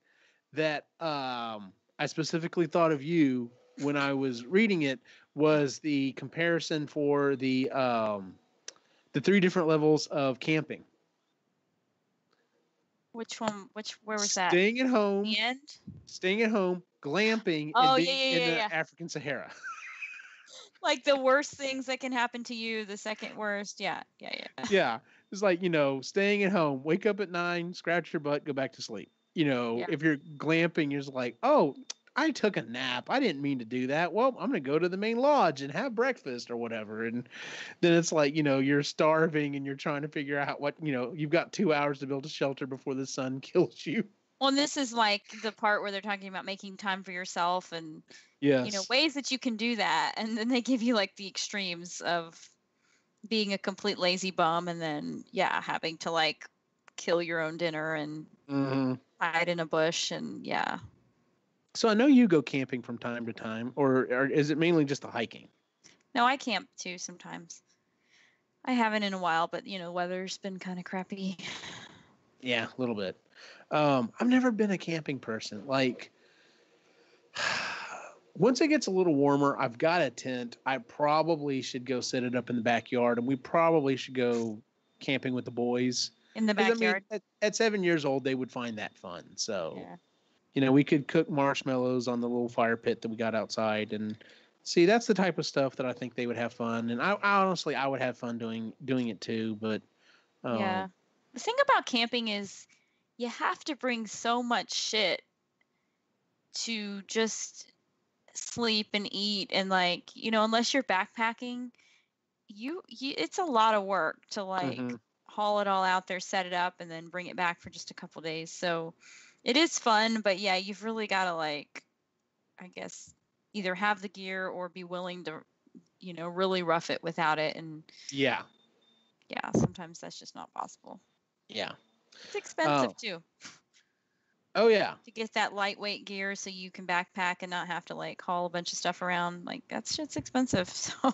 that I specifically thought of you when I was reading it was the comparison for the 3 different levels of camping. Which one? Where was that? Staying at home. The end? Staying at home, glamping, Oh, and being in the African Sahara. Like the worst things that can happen to you, the second worst. Yeah. Yeah. It's like, staying at home, wake up at 9, scratch your butt, go back to sleep. If you're glamping, you're just like, oh, I took a nap. I didn't mean to do that. Well, I'm going to go to the main lodge and have breakfast or whatever. And then it's like, you're starving and you're trying to figure out what, you've got 2 hours to build a shelter before the sun kills you. Well, and this is like the part where they're talking about making time for yourself and, ways that you can do that. And then they give you like the extremes of being a complete lazy bum and then, having to like kill your own dinner and hide in a bush. And So I know you go camping from time to time, or is it mainly just the hiking? No, I camp too sometimes. I haven't in a while, but weather's been kind of crappy. Yeah, a little bit. I've never been a camping person. Like, once it gets a little warmer, I've got a tent. I probably should go set it up in the backyard, and we probably should go camping with the boys. In the backyard? I mean, at 7 years old, they would find that fun. So, we could cook marshmallows on the little fire pit that we got outside, and see, that's the type of stuff that I think they would have fun. And I honestly, I would have fun doing it too. But the thing about camping is you have to bring so much shit to just sleep and eat, and like unless you're backpacking, you it's a lot of work to like haul it all out there, set it up, and then bring it back for just a couple days. So it is fun, but you've really got to like, I guess, either have the gear or be willing to really rough it without it. And sometimes that's just not possible. It's expensive too. Oh yeah. To get that lightweight gear so you can backpack and not have to like haul a bunch of stuff around, like that shit's expensive. So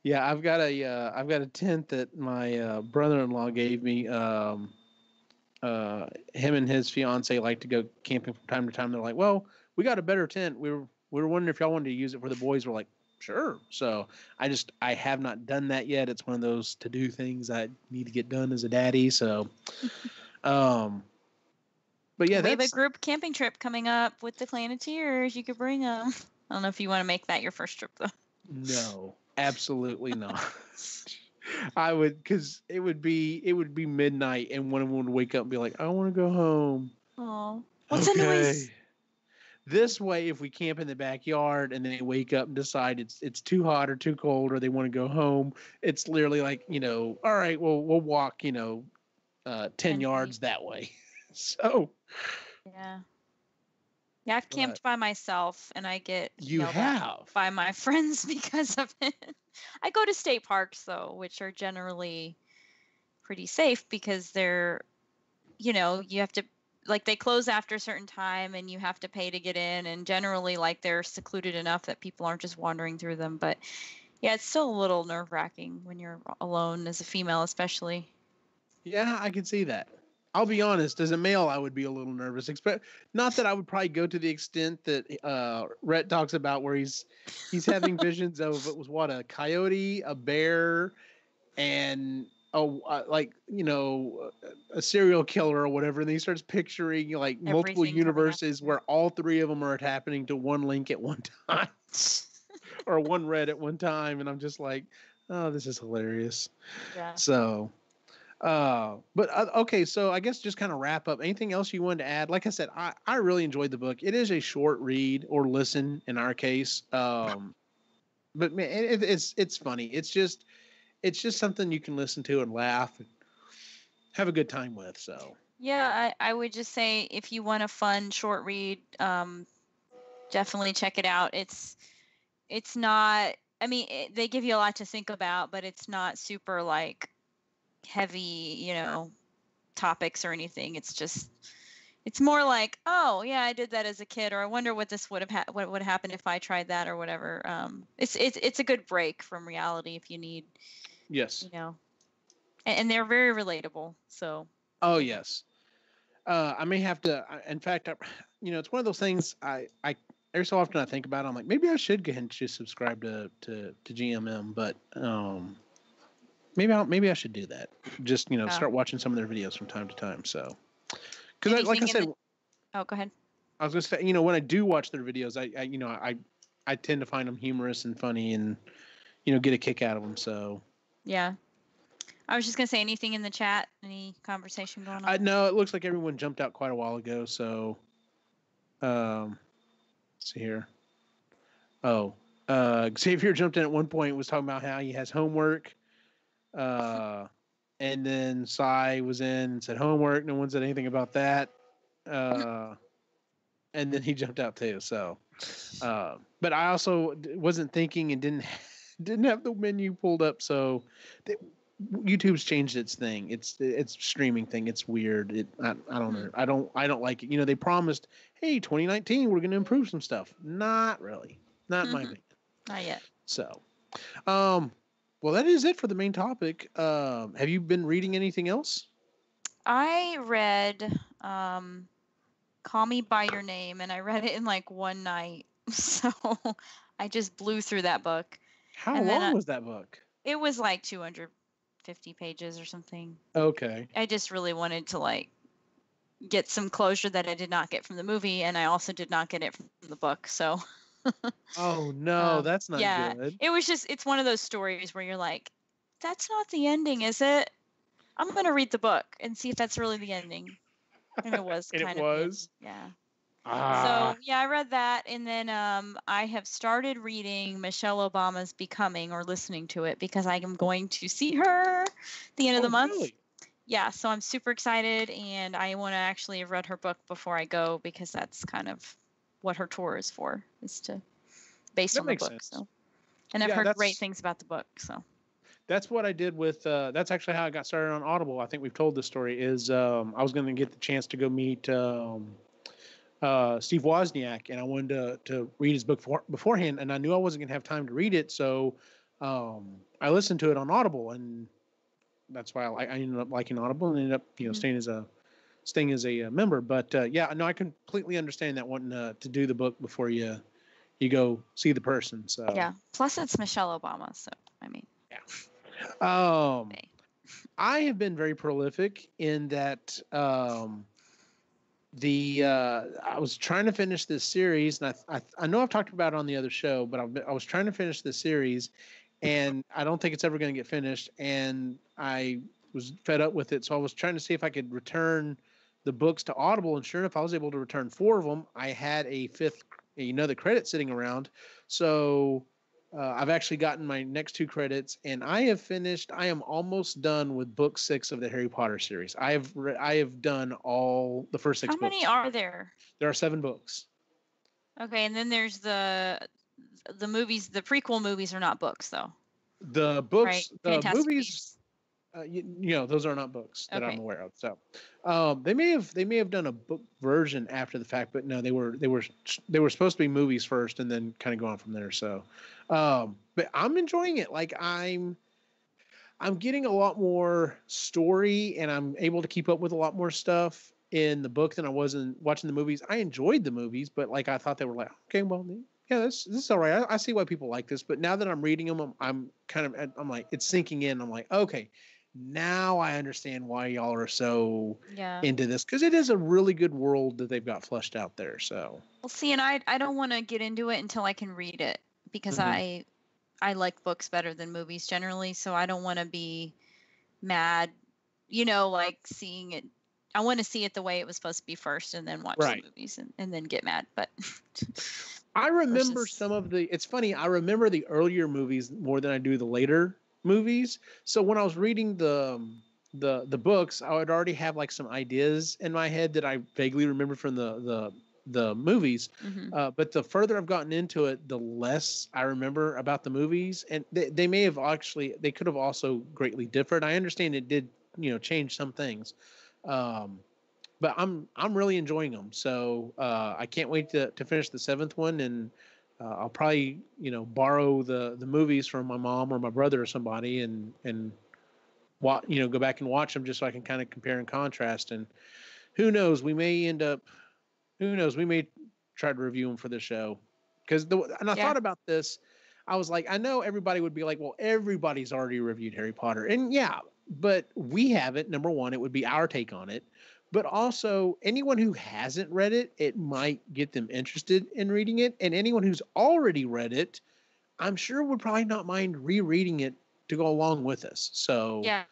yeah, I've got a tent that my brother-in-law gave me. Him and his fiance like to go camping from time to time. They're like, well, we got a better tent. We were wondering if y'all wanted to use it for the boys. We're like, sure. So I have not done that yet. It's one of those to-do things I need to get done as a daddy. So, but yeah, we have a group camping trip coming up with the Planeteers. You could bring them. I don't know if you want to make that your first trip though. No, absolutely not. I would, because it would be midnight and one of them would wake up and be like, I want to go home. Oh, what's the noise? This way, if we camp in the backyard and then they wake up and decide it's too hot or too cold or they want to go home, it's literally like, all right, well, we'll walk, 10 yards that way. So. Yeah, I've camped by myself and I get yelled at by my friends because of it. I go to state parks though, which are generally pretty safe because they're, you have to, like, they close after a certain time and you have to pay to get in, and generally like they're secluded enough that people aren't just wandering through them. But yeah, it's still a little nerve-wracking when you're alone as a female, especially. Yeah, I can see that. I'll be honest, as a male, I would be a little nervous. Not that I would probably go to the extent that Rhett talks about, where he's having visions of, it was what, a coyote, a bear, and a serial killer or whatever. And he starts picturing like multiple universes where all 3 of them are happening to one Link at one time, or one Rhett at one time. And I'm just like, oh, this is hilarious. Yeah. So. Okay, so I guess just kind of wrap up. Anything else you wanted to add? Like I said, I really enjoyed the book. It is a short read or listen in our case. But man, it's funny. It's just something you can listen to and laugh and have a good time with. So Yeah, I would just say if you want a fun short read, definitely check it out. It's not, I mean, they give you a lot to think about, but it's not super like heavy, topics or anything. It's more like, oh yeah, I did that as a kid, or I wonder what this would have what would happen if I tried that or whatever. It's a good break from reality if you need, Yes. And they're very relatable. So. Oh yes. I may have to. In fact, it's one of those things. I every so often I think about it. I'm like, maybe I should go ahead and just subscribe to GMM, but maybe I should do that. Just start watching some of their videos from time to time. So, because like I said, oh, go ahead. I was gonna say, when I do watch their videos, I tend to find them humorous and funny, and get a kick out of them. So. Yeah. I was just gonna say, anything in the chat? Any conversation going on? No, it looks like everyone jumped out quite a while ago. So, let's see here. Oh, Xavier jumped in at one point. Was talking about how he has homework. And then Sai was in and said homework. No one said anything about that. And then he jumped out too. So, but I also wasn't thinking and didn't have the menu pulled up. So. YouTube's changed its thing. It's streaming thing. It's weird. I don't know. I don't like it. They promised, hey, 2019, we're going to improve some stuff. Not really. Not my opinion. Not yet. So, well, that is it for the main topic. Have you been reading anything else? I read Call Me by Your Name, and I read it in like one night. So I just blew through that book. How long was that book? It was like 250 pages or something. Okay. I just really wanted to like get some closure that I did not get from the movie, and I also did not get it from the book. So. Oh no, that's not good. It was just, it's one of those stories where you're like, that's not the ending, is it? I'm going to read the book and see if that's really the ending. And it was kind of. Yeah. So yeah, I read that, and then I have started reading Michelle Obama's Becoming, or listening to it, because I am going to see her at the end of the month. Really? Yeah, so I'm super excited, and I want to actually have read her book before I go, because that's kind of what her tour is for, is to based on the book. Sense. So, and I've heard great things about the book. So that's what I did with. That's actually how I got started on Audible. I think we've told this story. Is I was going to get the chance to go meet Steve Wozniak, and I wanted to read his book beforehand, and I knew I wasn't going to have time to read it, so I listened to it on Audible, and that's why I ended up liking Audible and ended up staying as a member. But yeah, no, I completely understand that wanting to do the book before you go see the person. So yeah, plus it's Michelle Obama, so I mean, yeah. I have been very prolific in that. I was trying to finish this series, and I know I've talked about it on the other show, but I was trying to finish this series, and I don't think it's ever going to get finished, and I was fed up with it, so I was trying to see if I could return the books to Audible, and sure enough, I was able to return 4 of them. I had another credit sitting around, so I've actually gotten my next 2 credits, and I am almost done with book 6 of the Harry Potter series. I have done all the first 6 books. How many are there? There are 7 books. Okay, and then there's the movies. The prequel movies are not books, though. The books, right? the Fantastic movies, Beasts. Those are not books that I'm aware of. So they may have done a book version after the fact, but no, they were supposed to be movies first and then kind of go on from there. So, but I'm enjoying it. Like I'm getting a lot more story, and I'm able to keep up with a lot more stuff in the book than I was in watching the movies. I enjoyed the movies, but like I thought they were like, okay, well, yeah, this is all right. I see why people like this, but now that I'm reading them, I'm like, it's sinking in. I'm like, okay, now I understand why y'all are so into this, because it is a really good world that they've got fleshed out there. So, well, see, and I don't want to get into it until I can read it, because I like books better than movies generally. So I don't want to be mad, like seeing it. I want to see it the way it was supposed to be first, and then watch the movies and then get mad. But I remember it's funny. I remember the earlier movies more than I do the later movies. So when I was reading the the books, I would already have like some ideas in my head that I vaguely remember from the movies. Mm-hmm. But the further I've gotten into it, the less I remember about the movies, and they may have actually they could have also greatly differed. I understand it did change some things, um, but I'm really enjoying them. So I can't wait to finish the seventh one, and I'll probably borrow the movies from my mom or my brother or somebody, and go back and watch them just so I can kind of compare and contrast. And who knows, we may end up, who knows, we may try to review them for the show. Because and I Yeah. thought about this, I was like, I know everybody would be like, well, everybody's already reviewed Harry Potter, and yeah, but we haven't. Number one, it would be our take on it. But also, anyone who hasn't read it, it might get them interested in reading it. And anyone who's already read it, I'm sure would probably not mind rereading it to go along with us. So Yeah.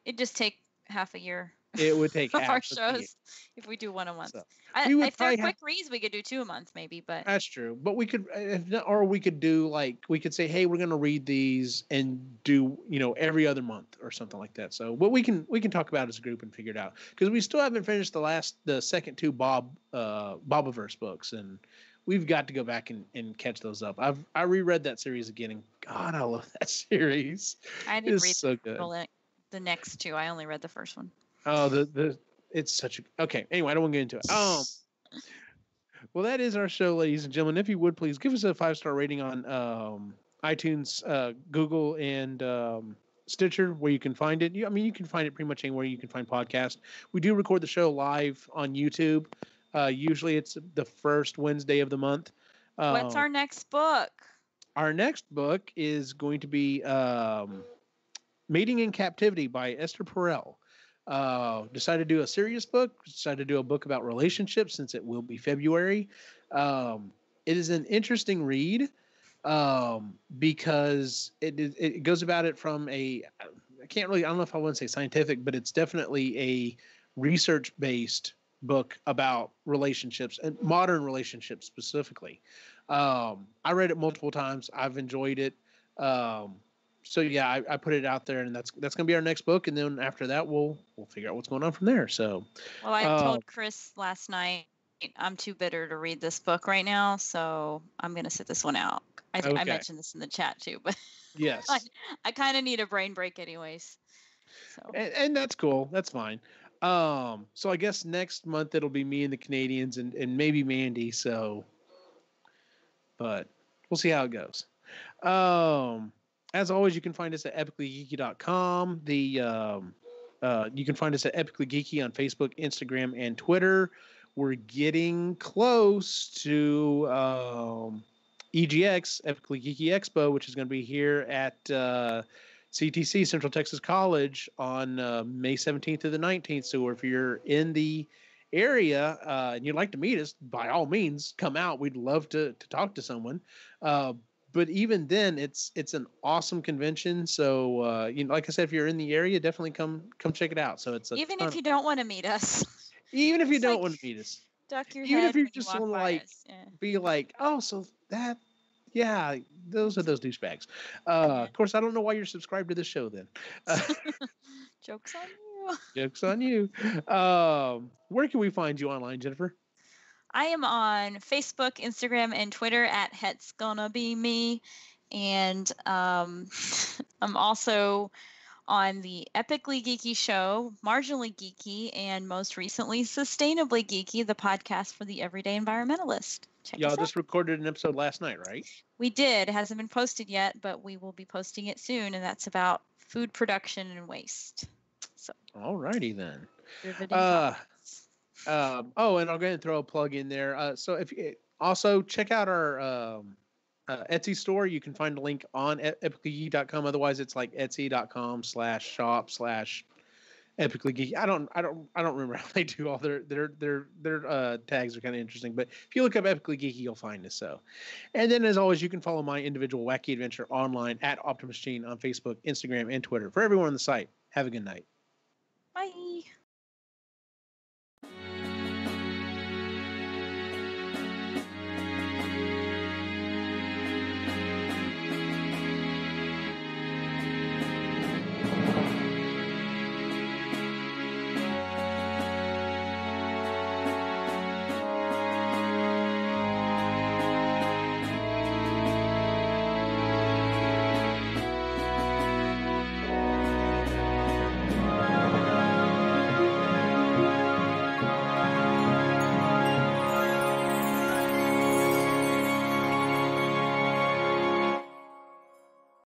It just take half a year it would take of half our of the year. shows if we do one a month. So we would If they're probably have. quick reads, we could do 2 a month maybe, but That's true, but we could, if not, or we could do like we could say, hey, we're going to read these and do every other month or something like that. So, but we can talk about it as a group and figure it out because we still haven't finished the second two Bobaverse books, and we've got to go back and catch those up. I reread that series again, and God, I love that series. I didn't It's read so good. the next two. I only read the first one. Oh, the it's such a okay. Anyway, I don't want to get into it. Well, that is our show, ladies and gentlemen. If you would please give us a 5-star rating on iTunes, Google, and Stitcher, where you can find it. You can find it pretty much anywhere you can find podcast. We do record the show live on YouTube. Usually, it's the first Wednesday of the month. What's our next book? Our next book is going to be Mating in Captivity by Esther Perel. Decided to do a serious book, decided to do a book about relationships since it will be February. It is an interesting read because it goes about it from I don't know if I want to say scientific, but it's definitely a research-based book about relationships and modern relationships specifically. I read it multiple times. I've enjoyed it. So yeah, I put it out there, and that's going to be our next book, and then after that, we'll figure out what's going on from there. So, well, I told Chris last night I'm too bitter to read this book right now, so I'm going to sit this one out. I mentioned this in the chat too, but yes, I kind of need a brain break, anyways. So, and that's cool. That's fine. So I guess next month it'll be me and the Canadians, and maybe Mandy. So, but we'll see how it goes. As always, you can find us at epicallygeeky.com. You can find us at Epically Geeky on Facebook, Instagram, and Twitter. We're getting close to EGX, Epically Geeky Expo, which is going to be here at CTC, Central Texas College, on May 17th to the 19th. So if you're in the area and you'd like to meet us, by all means, come out. We'd love to talk to someone. But even then, it's an awesome convention. So like I said, if you're in the area, definitely come check it out. So it's even if you don't want to meet us, even if you don't want to meet us, duck your even head if you when just you want to walk be like, oh, so that, yeah, those are those douchebags. Of course, I don't know why you're subscribed to this show then. Joke's on you. Joke's on you. Where can we find you online, Jennifer? I am on Facebook, Instagram, and Twitter at Het's Gonna Be Me. And I'm also on the Epically Geeky show, Marginally Geeky, and most recently, Sustainably Geeky, the podcast for the everyday environmentalist. Y'all just recorded an episode last night, right? We did. It hasn't been posted yet, but we will be posting it soon, and that's about food production and waste. So, all righty then. And I'll go ahead and throw a plug in there. So if you also check out our Etsy store, you can find a link on epicallygeeky.com. Otherwise, it's like etsy.com/shop/epicallygeeky. I don't remember how they do all their tags are kind of interesting. But if you look up Epically Geeky, you'll find us. So, and then as always, you can follow my individual wacky adventure online at Optimus Gene on Facebook, Instagram, and Twitter. For everyone on the site, have a good night. Bye.